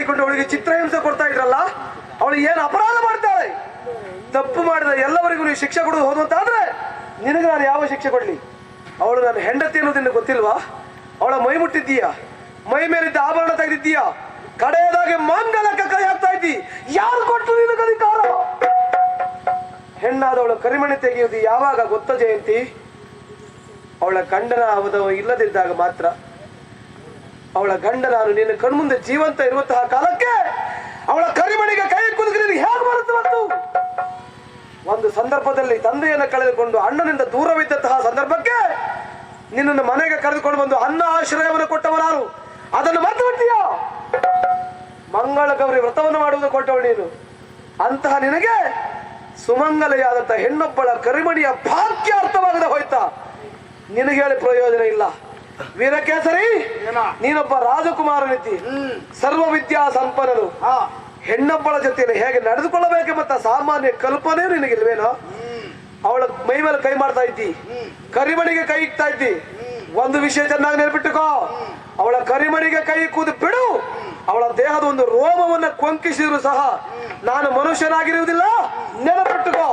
ತೆಗೆದುಕೊಂಡು ಅವಳಿಗೆ ಚಿತ್ರಹಿಂಸೆ ಕೊಡ್ತಾ ಇದ್ರಲ್ಲ, ಅವಳು ಏನು ಅಪರಾಧ ಮಾಡ್ತಾಳೆ? ತಪ್ಪು ಮಾಡಿದ ಎಲ್ಲವರಿಗೂ ನೀವು ಶಿಕ್ಷೆ ಕೊಡೋದು ಹೋದಂತಾದ್ರೆ ನಿನಗೆ ನಾನು ಯಾವ ಶಿಕ್ಷೆ ಕೊಡ್ಲಿ? ಅವಳು ನನ್ನ ಹೆಂಡತಿ ಅನ್ನೋದು ನಿನಗೆ ಗೊತ್ತಿಲ್ವಾ? ಅವಳ ಮೈ ಮುಟ್ಟಿದ್ದೀಯಾ, ಮೈ ಮೇಲಿದ್ದ ಆಭರಣ ತೆಗೆದಿದ್ದೀಯಾ, ಕಡೆಯದಾಗಿ ಮಂಗಲಕ್ಕೆ ಕೈ ಹಾಕ್ತಾ ಇದ್ದಿ. ಯಾರು ಕೊಟ್ಟರು ನಿನಗೆ ಅಧಿಕಾರ? ಹೆಣ್ಣಾದವಳು ಕರಿಮಣಿ ತೆಗೆಯುವುದು ಯಾವಾಗ ಗೊತ್ತ ಜಯಂತಿ? ಅವಳ ಗಂಡನ ಅವಧವ ಇಲ್ಲದಿದ್ದಾಗ ಮಾತ್ರ. ಅವಳ ಗಂಡ ನಾನು ನಿನ್ನ ಕಣ್ಮುಂದೆ ಜೀವಂತ ಇರುವಂತಹ ಕಾಲಕ್ಕೆ ಅವಳ ಕರಿಮಣಿಗೆ ಕೈ ಕುದುಕಿ ನಿನಗೆ ಹೇಗೆ ಬರುತ್ತೆ? ಬಂತು ಒಂದು ಸಂದರ್ಭದಲ್ಲಿ ತಂದೆಯನ್ನು ಕಳೆದುಕೊಂಡು ಅಣ್ಣನಿಂದ ದೂರವಿದ್ದಂತಹ ಸಂದರ್ಭಕ್ಕೆ ನಿನ್ನನ್ನು ಮನೆಗೆ ಕರೆದುಕೊಂಡು ಬಂದು ಅನ್ನ ಆಶ್ರಯವನ್ನು ಕೊಟ್ಟವ ನಾನು. ಅದನ್ನು ಮರೆತು ಬಿಡ್ತೀಯ? ಮಂಗಳ ಗೌರಿ ವ್ರತವನ್ನು ಮಾಡುವುದು ಕೊಟ್ಟವಳು ನೀನು. ಅಂತಹ ನಿನಗೆ ಸುಮಂಗಲೆಯಾದಂತಹ ಹೆಣ್ಣೊಬ್ಬಳ ಕರಿಮಣಿಯ ಭಾಗ್ಯ ಅರ್ಥವಾಗದೆ ಹೋಯ್ತಾ? ನಿನಗೆ ಹೇಳಿ ಪ್ರಯೋಜನ ಇಲ್ಲ. ವೀರಕೇಸರಿ, ನೀನೊಬ್ಬ ರಾಜಕುಮಾರನಿದ್ದಿ, ಸರ್ವ ವಿದ್ಯಾ ಸಂಪನ್ನನು. ಹೆಣ್ಣೊಬ್ಬಳ ಜೊತೆಯಲ್ಲಿ ಹೇಗೆ ನಡೆದುಕೊಳ್ಳಬೇಕೆಂಬ ಸಾಮಾನ್ಯ ಕಲ್ಪನೆ ನಿನಗಿಲ್ವೇನೋ? ಅವಳ ಮೈ ಮೇಲೆ ಕೈ ಮಾಡ್ತಾ ಇದ್ದಿ, ಕರಿಮಣಿಗೆ ಕೈ ಇಕ್ತಾ ಇದ್ದಿ. ಒಂದು ವಿಷಯ ಚೆನ್ನಾಗಿ ನೆನಪಿಟ್ಟುಕೋ, ಅವಳ ಕರಿಮಣಿಗೆ ಕೈ ಇಕ್ಕುವುದು ಬಿಡು. ಅವಳ ದೇಹದ ಒಂದು ರೋಮವನ್ನು ಕೊಂಕಿಸಿದ್ರು ಸಹ ನಾನು ಮನುಷ್ಯನಾಗಿರುವುದಿಲ್ಲ, ನೆನಪಿಟ್ಟುಕೋ.